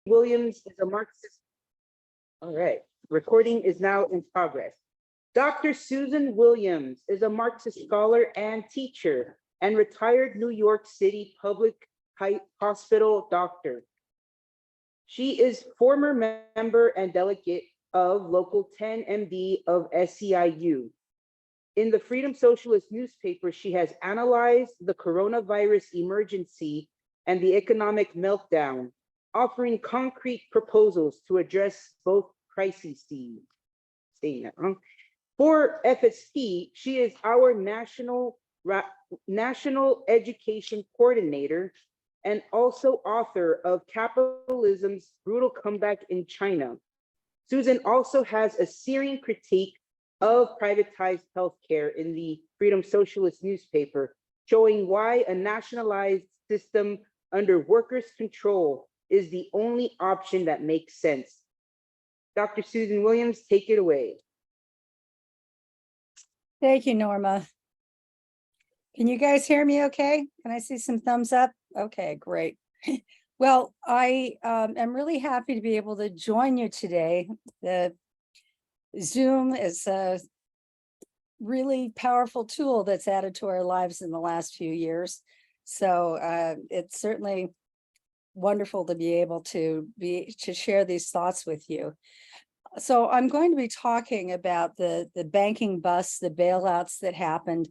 Williams is a Marxist. All right, recording is now in progress. Dr. Susan Williams is a Marxist scholar and teacher and retired New York City public hospital doctor. She is former member and delegate of Local 10 MD of SEIU. In the Freedom Socialist newspaper, she has analyzed the coronavirus emergency and the economic meltdown, offering concrete proposals to address both crises. For FSP, she is our National Education Coordinator and also author of Capitalism's Brutal Comeback in China. Susan also has a searing critique of privatized healthcare in the Freedom Socialist newspaper, showing why a nationalized system under workers' control is the only option that makes sense. Dr. Susan Williams, take it away. Thank you, Norma. Can you guys hear me okay? Can I see some thumbs up? Okay, great. Well, I am really happy to be able to join you today. The Zoom is a really powerful tool that's added to our lives in the last few years. So it's certainly wonderful to be able to share these thoughts with you. So I'm going to be talking about the banking bust, the bailouts that happened,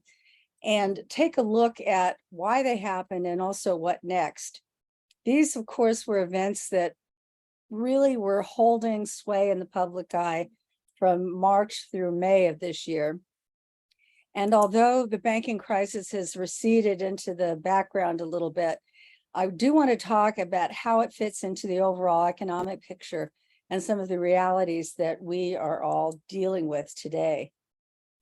and take a look at why they happened and also what next. These, of course, were events that really were holding sway in the public eye from March through May of this year. And although the banking crisis has receded into the background a little bit, I do want to talk about how it fits into the overall economic picture and some of the realities that we are all dealing with today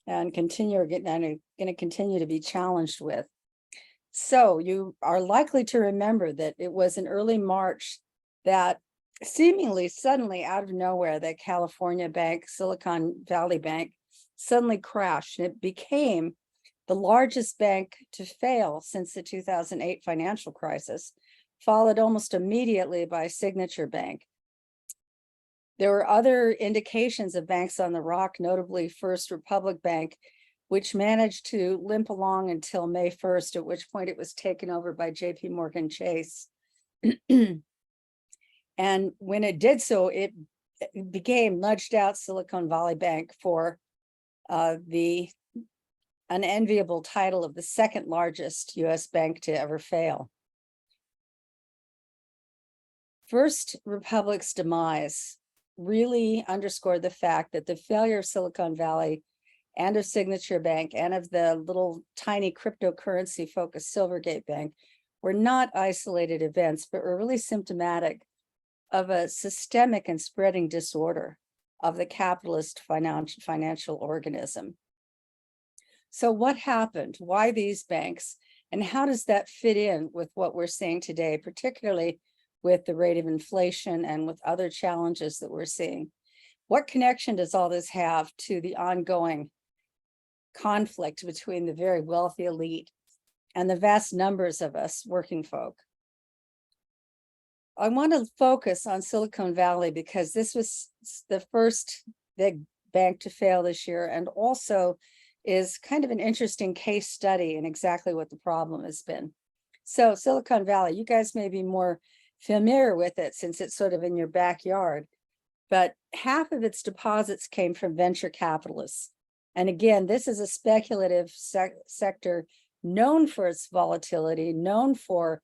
and going to continue to be challenged with. So you are likely to remember that it was in early March that seemingly suddenly out of nowhere, the California bank, Silicon Valley Bank, suddenly crashed. And it became the largest bank to fail since the 2008 financial crisis, followed almost immediately by Signature Bank. There were other indications of banks on the rock, notably First Republic Bank, which managed to limp along until May 1st, at which point it was taken over by JP Morgan Chase. And when it did so, it became nudged out Silicon Valley Bank for the unenviable title of the second largest US bank to ever fail. First Republic's demise really underscored the fact that the failure of Silicon Valley and of Signature Bank and of the little tiny cryptocurrency focused Silvergate Bank were not isolated events, but were really symptomatic of a systemic and spreading disorder of the capitalist financial organism. So what happened? Why these banks? And how does that fit in with what we're seeing today, particularly with the rate of inflation and with other challenges that we're seeing? What connection does all this have to the ongoing conflict between the very wealthy elite and the vast numbers of us working folk? I want to focus on Silicon Valley because this was the first big bank to fail this year, and also is kind of an interesting case study in exactly what the problem has been. So Silicon Valley, you guys may be more familiar with it since it's sort of in your backyard, but half of its deposits came from venture capitalists. And again, this is a speculative sector known for its volatility, known for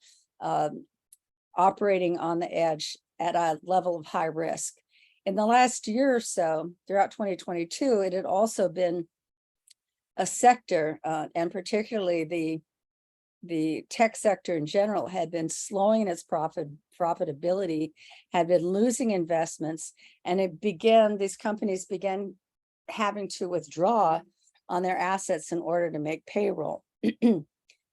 operating on the edge at a level of high risk. In the last year or so, throughout 2022, it had also been a sector, and particularly the tech sector in general, had been slowing in its profitability, had been losing investments, and these companies began having to withdraw on their assets in order to make payroll.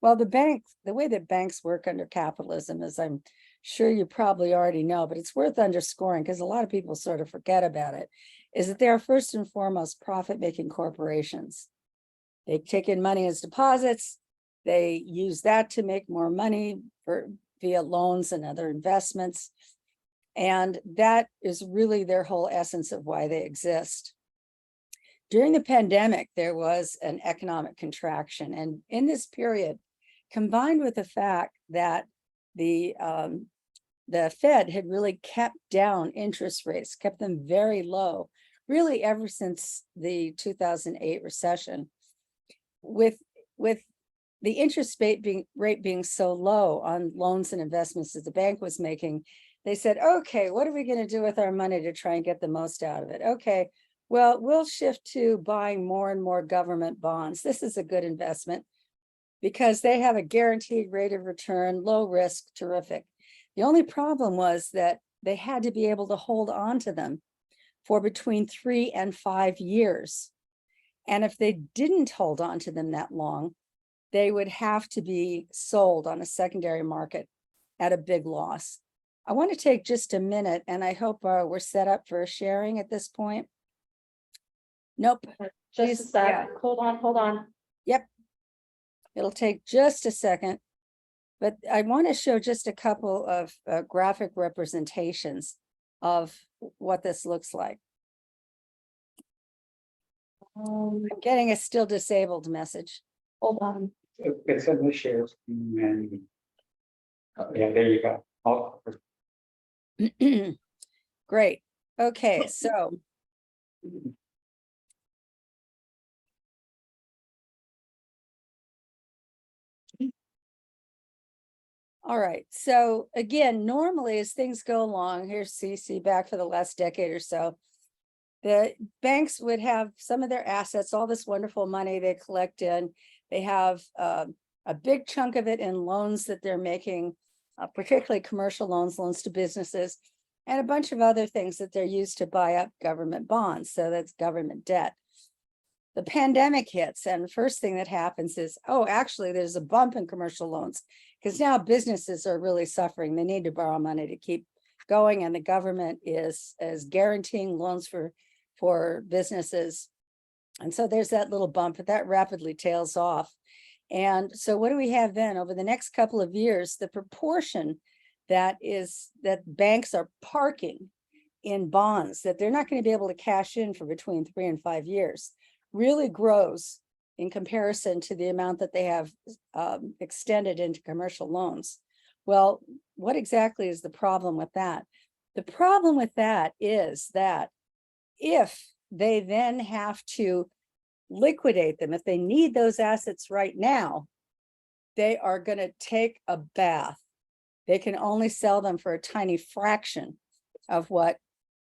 Well, the way that banks work under capitalism, as I'm sure you probably already know, but it's worth underscoring because a lot of people sort of forget about it, is that they are first and foremost profit-making corporations. They take in money as deposits. They use that to make more money via loans and other investments. And that is really their whole essence of why they exist. During the pandemic, there was an economic contraction. And in this period, combined with the fact that the Fed had really kept down interest rates, kept them very low, really ever since the 2008 recession, with the interest rate being so low on loans and investments that the bank was making, they said, okay, what are we going to do with our money to try and get the most out of it? Okay, well, we'll shift to buying more and more government bonds. This is a good investment because they have a guaranteed rate of return, low risk, terrific. The only problem was that they had to be able to hold on to them for between 3 and 5 years. And if they didn't hold on to them that long, they would have to be sold on a secondary market at a big loss. I want to take just a minute, and I hope we're set up for sharing at this point. Nope. Just a Please, sec. yeah. Hold on. Yep. It'll take just a second, but I want to show just a couple of graphic representations of what this looks like. I'm getting a still disabled message. Hold on. It's in the shares and yeah, there you go. Great. Okay, so all right. So again, normally as things go along, here's CC back for the last decade or so, the banks would have some of their assets, all this wonderful money they collect in. They have a big chunk of it in loans that they're making, particularly commercial loans, loans to businesses, and a bunch of other things that they're used to buy up government bonds. So that's government debt. The pandemic hits, and the first thing that happens is, oh, actually, there's a bump in commercial loans because now businesses are really suffering. They need to borrow money to keep going, and the government is guaranteeing loans for businesses. And so there's that little bump, but that rapidly tails off. And so what do we have then? Over the next couple of years, the proportion that banks are parking in bonds that they're not going to be able to cash in for between 3 and 5 years really grows in comparison to the amount that they have extended into commercial loans. Well, what exactly is the problem with that? The problem with that is that if they then have to liquidate them, if they need those assets right now, they are going to take a bath. They can only sell them for a tiny fraction of what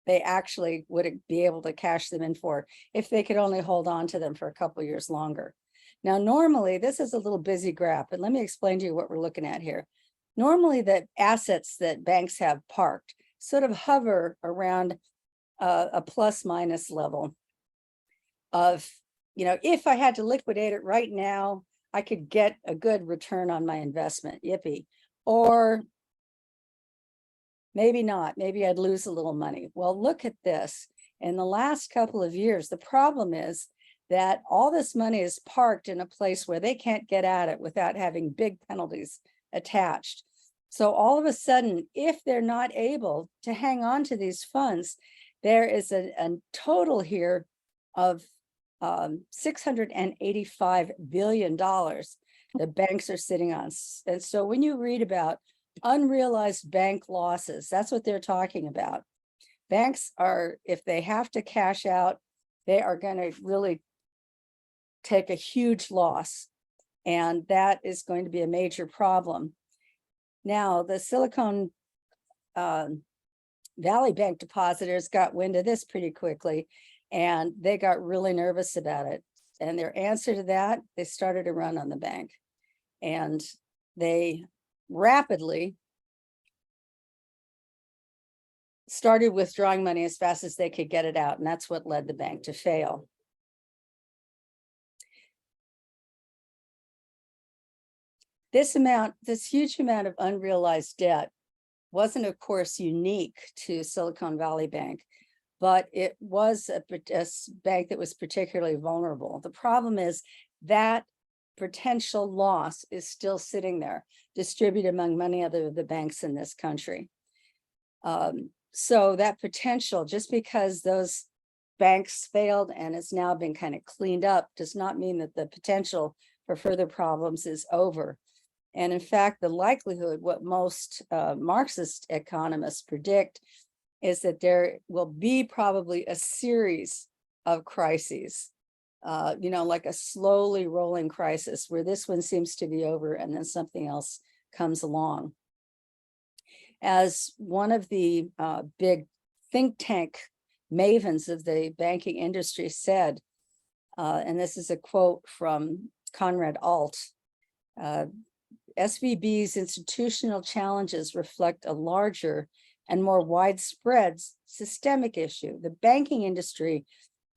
they actually would be able to cash them in for if they could only hold on to them for a couple of years longer. Now, normally, this is a little busy graph, but let me explain to you what we're looking at here. Normally, the assets that banks have parked sort of hover around a plus minus level of, if I had to liquidate it right now, I could get a good return on my investment, yippee. Or maybe not, maybe I'd lose a little money. Well, look at this. In the last couple of years, the problem is that all this money is parked in a place where they can't get at it without having big penalties attached. So all of a sudden, if they're not able to hang on to these funds, there is a total here of $685 billion that banks are sitting on. And so when you read about unrealized bank losses, that's what they're talking about. Banks are, if they have to cash out, they are going to really take a huge loss. And that is going to be a major problem. Now, the Silicon Valley Bank depositors got wind of this pretty quickly, and they got really nervous about it. And their answer to that, they started a run on the bank. And they rapidly started withdrawing money as fast as they could get it out. And that's what led the bank to fail. This huge amount of unrealized debt wasn't, of course, unique to Silicon Valley Bank, but it was a bank that was particularly vulnerable. The problem is that potential loss is still sitting there, distributed among many other of the banks in this country. So that potential, just because those banks failed and it's now been kind of cleaned up, does not mean that the potential for further problems is over. And in fact, the likelihood, what most Marxist economists predict, is that there will be probably a series of crises, like a slowly rolling crisis where this one seems to be over and then something else comes along. As one of the big think tank mavens of the banking industry said, and this is a quote from Conrad Alt, SVB's institutional challenges reflect a larger and more widespread systemic issue. The banking industry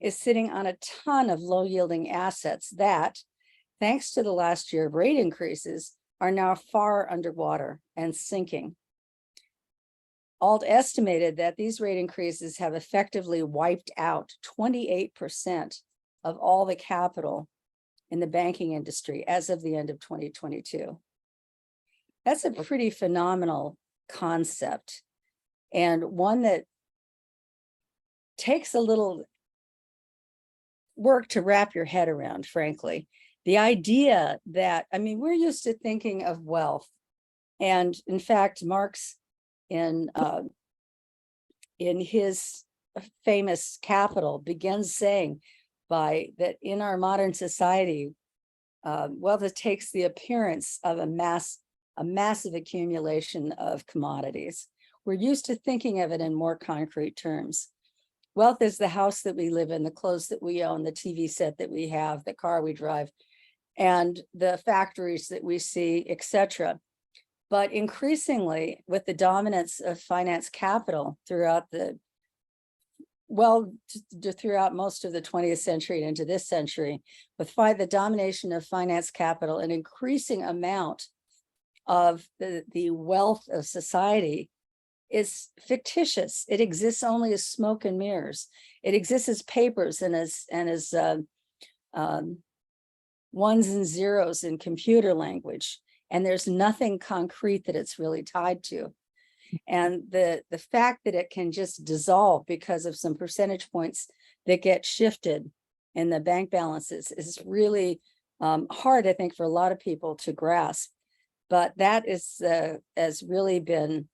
is sitting on a ton of low-yielding assets that, thanks to the last year of rate increases, are now far underwater and sinking. Alt estimated that these rate increases have effectively wiped out 28% of all the capital in the banking industry as of the end of 2022. That's a pretty phenomenal concept, and one that takes a little work to wrap your head around, frankly. The idea that, we're used to thinking of wealth. And in fact, Marx, in his famous Capital, begins saying that in our modern society, wealth takes the appearance of a massive accumulation of commodities. We're used to thinking of it in more concrete terms. Wealth is the house that we live in, the clothes that we own, the TV set that we have, the car we drive, and the factories that we see, etc. But increasingly, with the dominance of finance capital throughout throughout most of the 20th century and into this century, with the domination of finance capital, an increasing amount of the wealth of society is fictitious. It exists only as smoke and mirrors. It exists as papers and as ones and zeros in computer language. And there's nothing concrete that it's really tied to. And the fact that it can just dissolve because of some percentage points that get shifted in the bank balances is really hard, I think, for a lot of people to grasp. But that has really been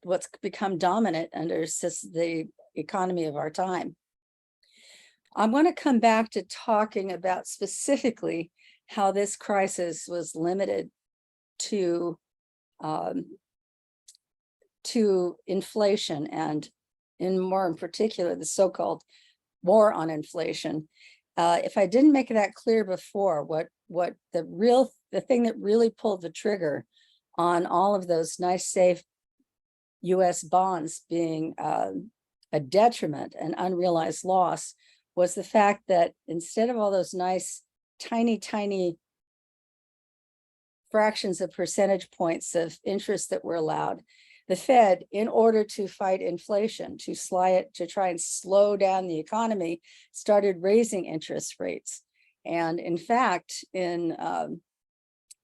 what's become dominant under the economy of our time. I want to come back to talking about specifically how this crisis was limited to inflation, and in particular, the so-called war on inflation. If I didn't make that clear before, what the thing that really pulled the trigger on all of those nice, safe US bonds being a detriment, an unrealized loss, was the fact that instead of all those nice, tiny fractions of percentage points of interest that were allowed, the Fed, in order to fight inflation, to try and slow down the economy, started raising interest rates. And in fact, in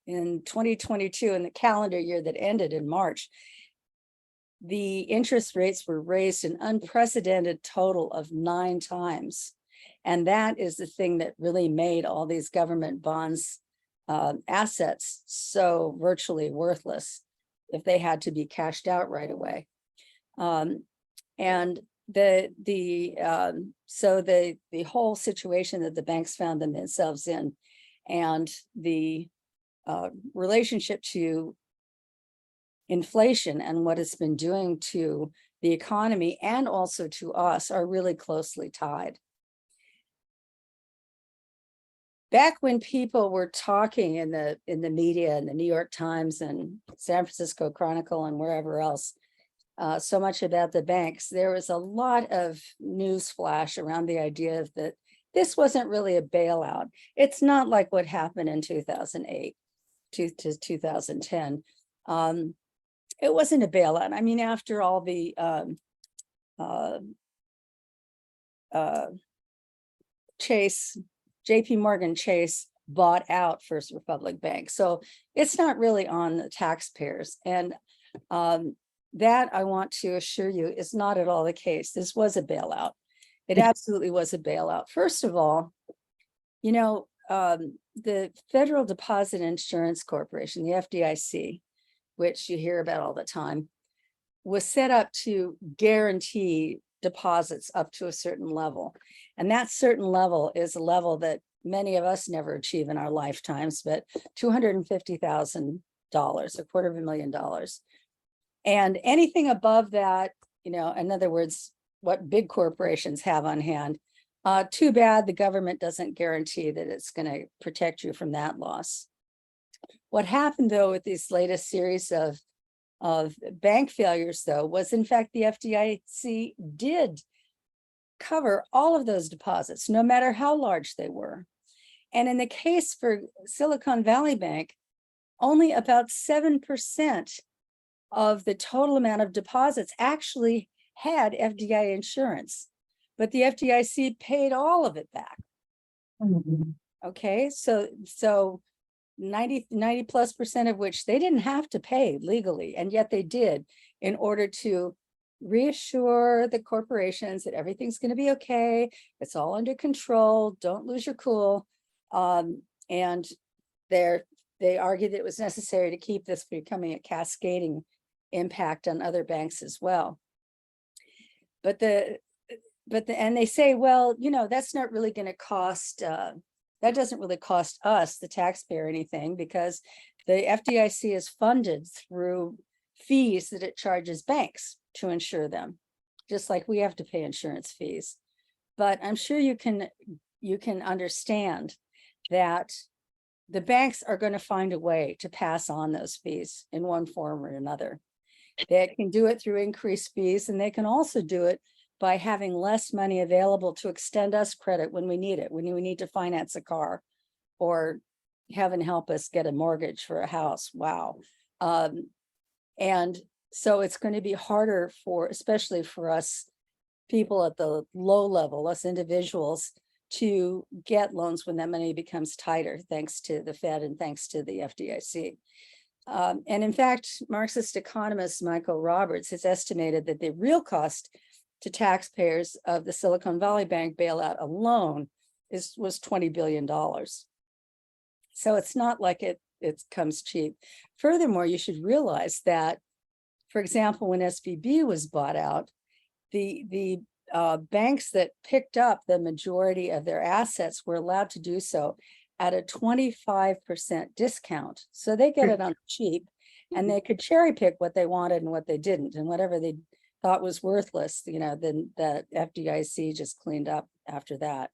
2022, in the calendar year that ended in March, the interest rates were raised an unprecedented total of 9 times. And that is the thing that really made all these government bonds assets so virtually worthless if they had to be cashed out right away. And so the whole situation that the banks found themselves in, and the relationship to inflation and what it's been doing to the economy and also to us, are really closely tied. Back when people were talking in the media, in the New York Times and San Francisco Chronicle and wherever else, so much about the banks, there was a lot of news flash around the idea that this wasn't really a bailout. It's not like what happened in 2008 to 2010. It wasn't a bailout. I mean, after all the JP Morgan Chase bought out First Republic Bank. So it's not really on the taxpayers. And that I want to assure you is not at all the case. This was a bailout. It absolutely was a bailout. First of all, you know, the Federal Deposit Insurance Corporation, the FDIC, which you hear about all the time, was set up to guarantee deposits up to a certain level. And that certain level is a level that many of us never achieve in our lifetimes, but $250,000, $250,000. And anything above that, you know, in other words, what big corporations have on hand, too bad the government doesn't guarantee that it's going to protect you from that loss. What happened though with this latest series of bank failures though was in fact the FDIC did cover all of those deposits, no matter how large they were. And in the case for Silicon Valley Bank, only about 7% of the total amount of deposits actually had FDIC insurance, but the FDIC paid all of it back. Okay, so 90+% of which they didn't have to pay legally, and yet they did in order to reassure the corporations that everything's going to be okay, it's all under control, don't lose your cool. And they argued that it was necessary to keep this from becoming a cascading impact on other banks as well. But and they say, well, you know, that's not really going to cost, that doesn't really cost us, the taxpayer, anything, because the FDIC is funded through fees that it charges banks to insure them, just like we have to pay insurance fees. But I'm sure you can understand that the banks are going to find a way to pass on those fees in one form or another. They can do it through increased fees, and they can also do it by having less money available to extend us credit when we need it, when we need to finance a car, or heaven help us get a mortgage for a house. Wow. And so it's going to be harder for, especially for us people at the low level, us individuals, to get loans when that money becomes tighter, thanks to the Fed and thanks to the FDIC. And in fact, Marxist economist Michael Roberts has estimated that the real cost to taxpayers of the Silicon Valley Bank bailout alone was $20 billion. So it's not like it comes cheap. Furthermore, you should realize that, for example, when SVB was bought out, the banks that picked up the majority of their assets were allowed to do so at a 25% discount. So they get it on cheap, and they could cherry pick what they wanted and what they didn't, and whatever they thought was worthless, you know, then the FDIC just cleaned up after that.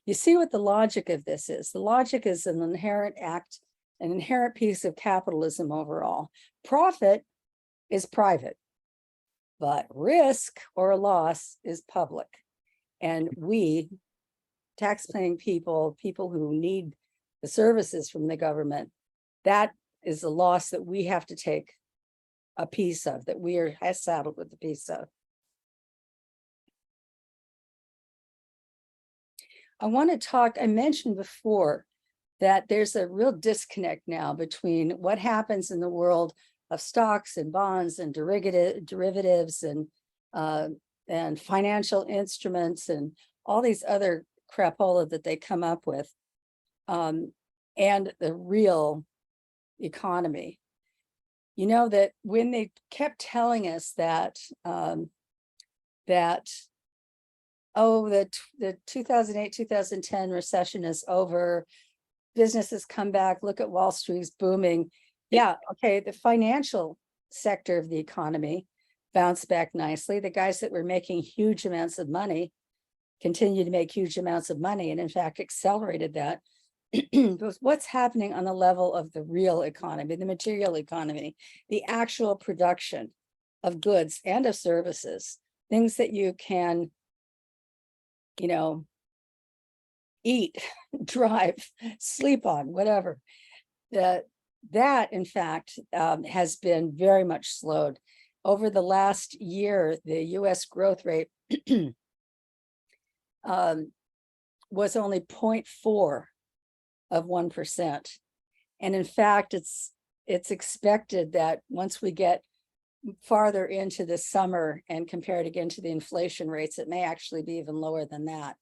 You see what the logic of this is. The logic is an inherent piece of capitalism overall. Profit is private, but risk or loss is public. And we, tax-paying people who need the services from the government, that is a loss that we have to take a piece of, that we are saddled with a piece of. I want to talk, I mentioned before that there's a real disconnect now between what happens in the world of stocks and bonds and derivatives and financial instruments and all these other crapola that they come up with, and the real economy. You know, that when they kept telling us that the 2008-2010 recession is over, businesses come back, look at Wall Street's booming. Yeah, okay, the financial sector of the economy bounced back nicely. The guys that were making huge amounts of money continue to make huge amounts of money, and in fact accelerated that. What's happening on the level of the real economy, the material economy, the actual production of goods and of services, things that you can, you know, eat, drive, sleep on, whatever. That in fact has been very much slowed. Over the last year, the US growth rate was only 0.4 of 1%. And in fact, it's expected that once we get farther into the summer and compare it again to the inflation rates, it may actually be even lower than that.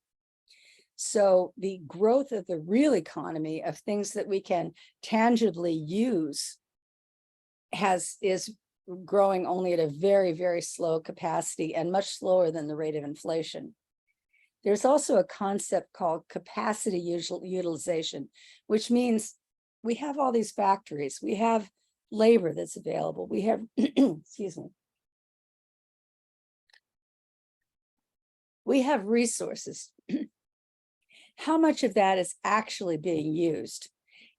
So the growth of the real economy of things that we can tangibly use is growing only at a very, very slow capacity and much slower than the rate of inflation. There's also a concept called capacity utilization, which means we have all these factories, we have labor that's available, we have, excuse me, we have resources. How much of that is actually being used?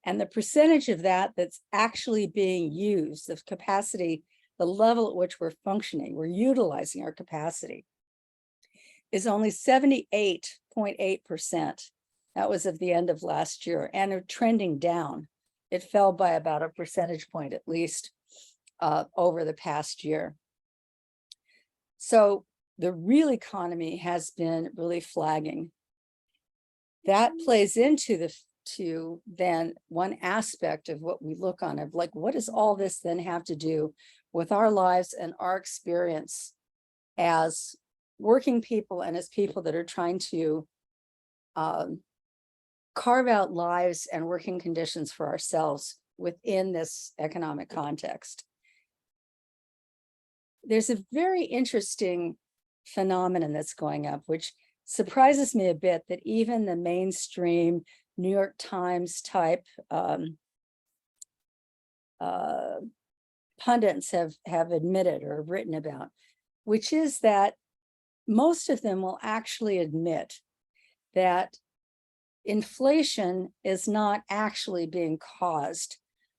And the percentage of that that's actually being used, the capacity, the level at which we're functioning, we're utilizing our capacity, is only 78.8%. That was at the end of last year, and trending down. It fell by about a percentage point at least over the past year. So the real economy has been really flagging. That plays into then one aspect of what we look on of like, what does all this then have to do with our lives and our experience as working people and as people that are trying to carve out lives and working conditions for ourselves within this economic context. There's a very interesting phenomenon that's going up, which surprises me a bit, that even the mainstream New York Times type pundits have admitted or written about, which is that most of them will actually admit that inflation is not actually being caused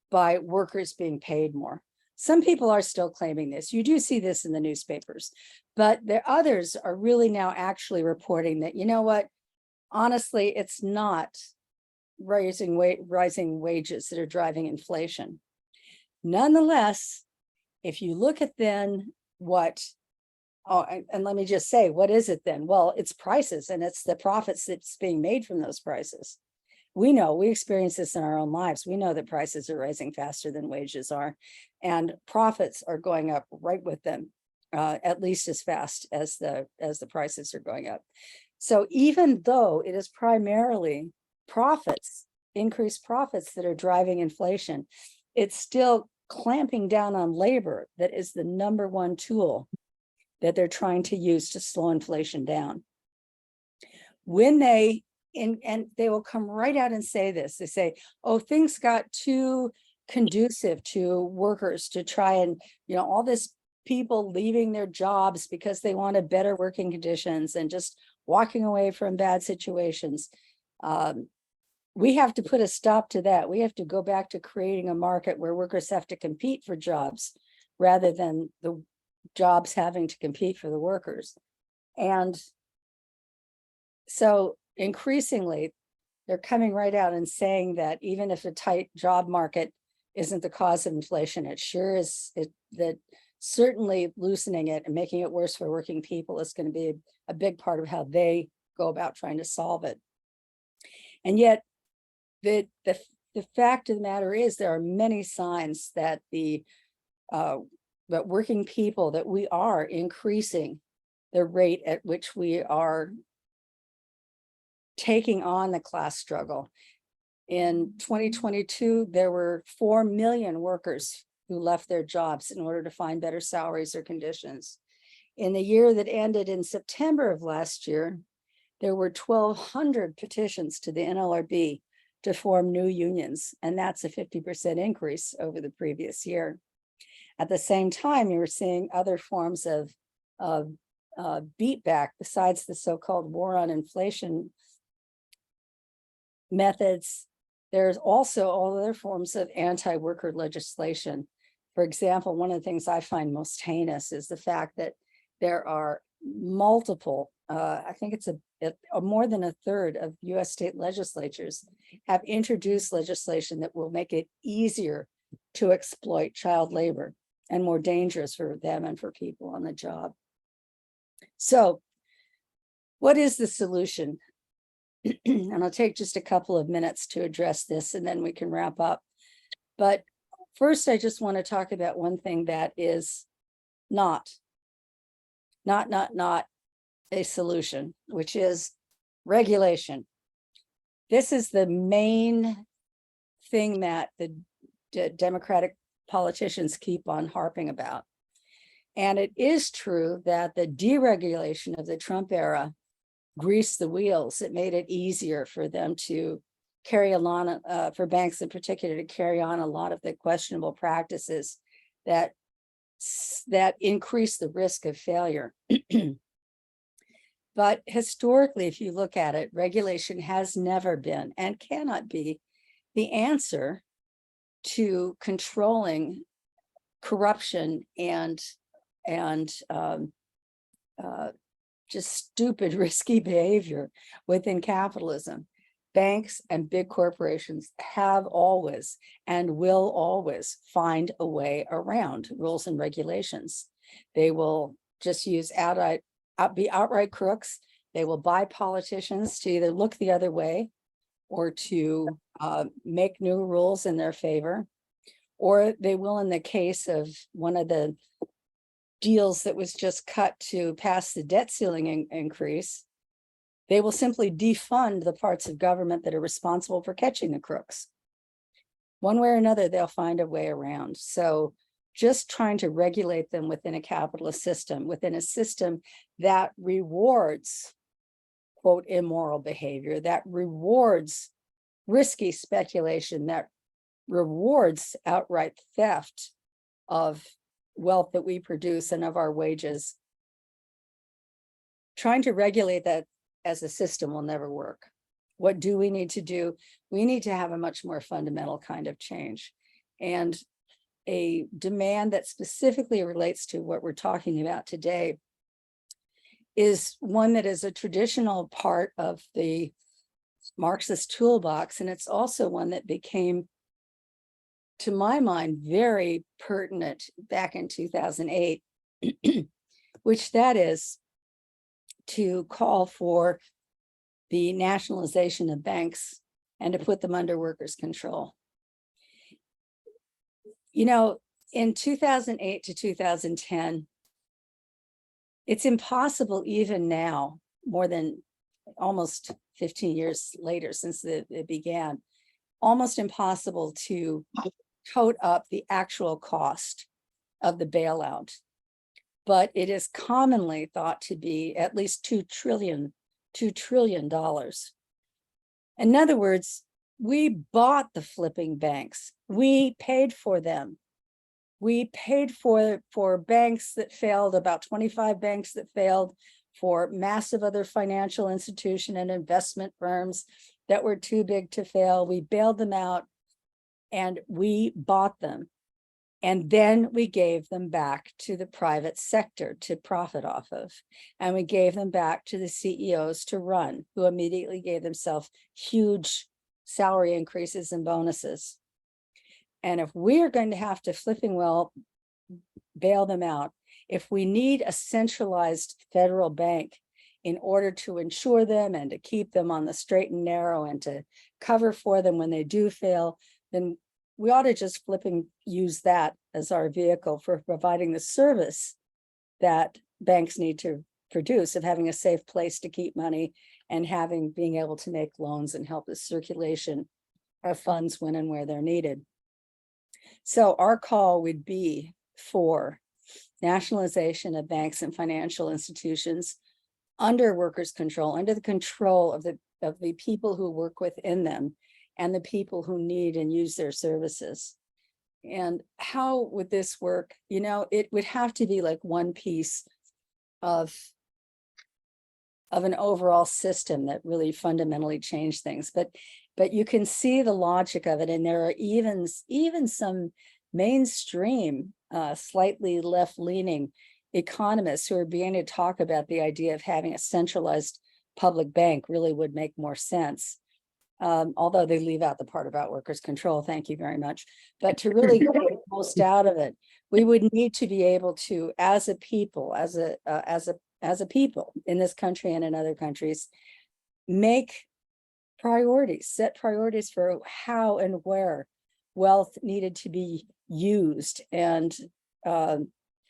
by workers being paid more. Some people are still claiming this. You do see this in the newspapers, but the others are really now actually reporting that, you know what, honestly, it's not rising wages that are driving inflation. Nonetheless, if you look at then what, and let me just say, what is it then? Well, it's prices, and it's the profits that's being made from those prices. We know, we experience this in our own lives. We know that prices are rising faster than wages are, and profits are going up right with them, at least as fast as the prices are going up. So even though it is primarily profits, increased profits that are driving inflation, it's still clamping down on labor that is the number one tool that they're trying to use to slow inflation down. When and they will come right out and say this, they say, oh, things got too conducive to workers to try and, all this people leaving their jobs because they wanted better working conditions and just walking away from bad situations. We have to put a stop to that. We have to go back to creating a market where workers have to compete for jobs rather than the jobs having to compete for the workers. And so increasingly, they're coming right out and saying that even if a tight job market isn't the cause of inflation, it sure is, that certainly loosening it and making it worse for working people is going to be a big part of how they go about trying to solve it. And yet, the fact of the matter is there are many signs that that working people, that we are increasing the rate at which we are taking on the class struggle. In 2022, there were 4 million workers who left their jobs in order to find better salaries or conditions. In the year that ended in September of last year, there were 1,200 petitions to the NLRB to form new unions, and that's a 50% increase over the previous year. At the same time, you were seeing other forms of beatback besides the so-called war on inflation methods. There's also all other forms of anti-worker legislation. For example, one of the things I find most heinous is the fact that there are multiple, I think it's more than a third of US state legislatures have introduced legislation that will make it easier to exploit child labor and more dangerous for them and for people on the job. So what is the solution? And I'll take just a couple of minutes to address this and then we can wrap up. But first, I just want to talk about one thing that is not a solution, which is regulation. This is the main thing that the Democratic politicians keep on harping about. And it is true that the deregulation of the Trump era greased the wheels. It made it easier for them to carry on, for banks in particular, to carry on a lot of the questionable practices that increase the risk of failure. But historically, if you look at it, regulation has never been and cannot be the answer to controlling corruption and just stupid, risky behavior within capitalism. Banks and big corporations have always and will always find a way around rules and regulations. They will just use be outright crooks. They will buy politicians to either look the other way or to make new rules in their favor. Or they will, in the case of one of the deals that was just cut to pass the debt ceiling increase, they will simply defund the parts of government that are responsible for catching the crooks. One way or another, they'll find a way around. So just trying to regulate them within a capitalist system, within a system that rewards, quote, immoral behavior, that rewards risky speculation, that rewards outright theft of wealth that we produce and of our wages. Trying to regulate that as a system will never work. What do we need to do? We need to have a much more fundamental kind of change. And a demand that specifically relates to what we're talking about today is one that is a traditional part of the Marxist toolbox. And it's also one that became, to my mind, very pertinent back in 2008, which that is to call for the nationalization of banks and to put them under workers' control. You know, in 2008 to 2010, it's impossible even now, more than almost 15 years later since it began, almost impossible to tote up the actual cost of the bailout. But it is commonly thought to be at least $2 trillion. In other words, we bought the flipping banks. We paid for them. We paid for banks that failed, about 25 banks that failed, for massive other financial institution and investment firms that were too big to fail. We bailed them out and we bought them. And then we gave them back to the private sector to profit off of. And we gave them back to the CEOs to run, who immediately gave themselves huge salary increases and bonuses. And if we are going to have to flipping well bail them out, if we need a centralized federal bank in order to insure them and to keep them on the straight and narrow and to cover for them when they do fail, then we ought to just flipping use that as our vehicle for providing the service that banks need to produce, of having a safe place to keep money and being able to make loans and help the circulation of funds when and where they're needed. So our call would be for nationalization of banks and financial institutions under workers' control, under the control of the people who work within them and the people who need and use their services. And how would this work? You know, it would have to be like one piece of an overall system that really fundamentally changed things. But you can see the logic of it. And there are even some mainstream, slightly left-leaning economists who are beginning to talk about the idea of having a centralized public bank really would make more sense. Although they leave out the part about workers' control, thank you very much. But to really get the most out of it, we would need to be able to, as a people, as a people in this country and in other countries, make priorities, set priorities for how and where wealth needed to be used and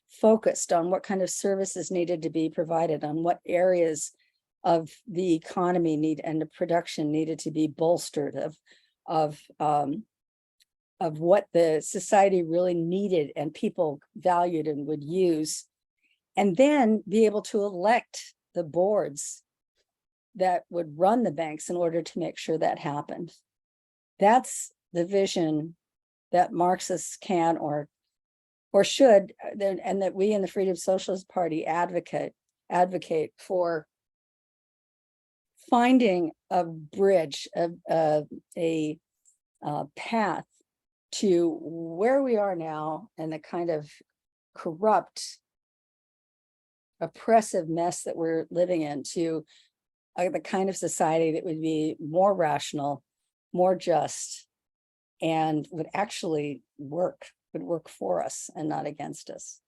focused on what kind of services needed to be provided, on what areas of the economy and the production needed to be bolstered, of what the society really needed and people valued and would use, and then be able to elect the boards that would run the banks in order to make sure that happened. That's the vision that Marxists can or should, and that we in the Freedom Socialist Party advocate for finding a bridge, a path to where we are now and the kind of corrupt, oppressive mess that we're living in, to the kind of society that would be more rational, more just, and would actually work for us and not against us.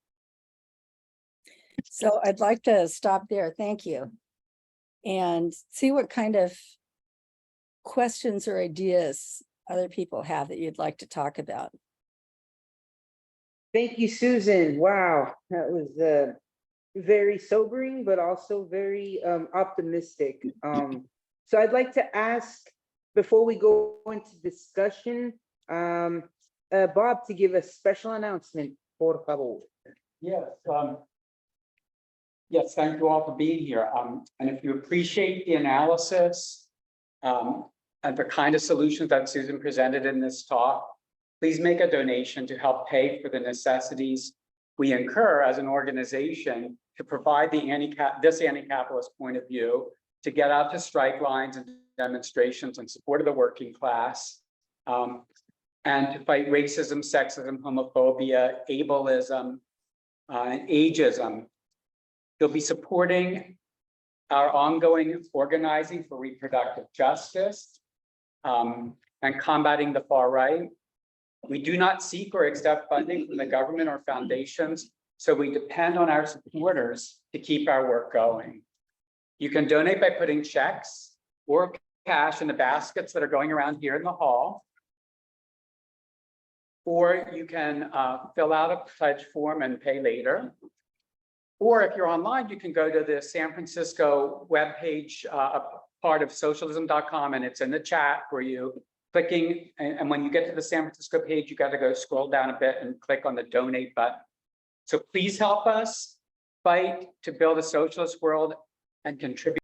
So I'd like to stop there. Thank you. And see what kind of questions or ideas other people have that you'd like to talk about. Thank you, Susan. Wow, that was very sobering, but also very optimistic. So I'd like to ask, before we go into discussion, Bob, to give a special announcement, por favor. Yes, yes, thank you all for being here. And if you appreciate the analysis and the kind of solutions that Susan presented in this talk, please make a donation to help pay for the necessities we incur as an organization to provide this anti-capitalist point of view, to get out to strike lines and demonstrations in support of the working class, and to fight racism, sexism, homophobia, ableism, and ageism. You'll be supporting our ongoing organizing for reproductive justice and combating the far right. We do not seek or accept funding from the government or foundations, so we depend on our supporters to keep our work going. You can donate by putting checks or cash in the baskets that are going around here in the hall, or you can fill out a pledge form and pay later. Or if you're online, you can go to the San Francisco webpage, part of socialism.com, and it's in the chat for you. Clicking, and when you get to the San Francisco page, you got to go scroll down a bit and click on the donate button. So please help us fight to build a socialist world and contribute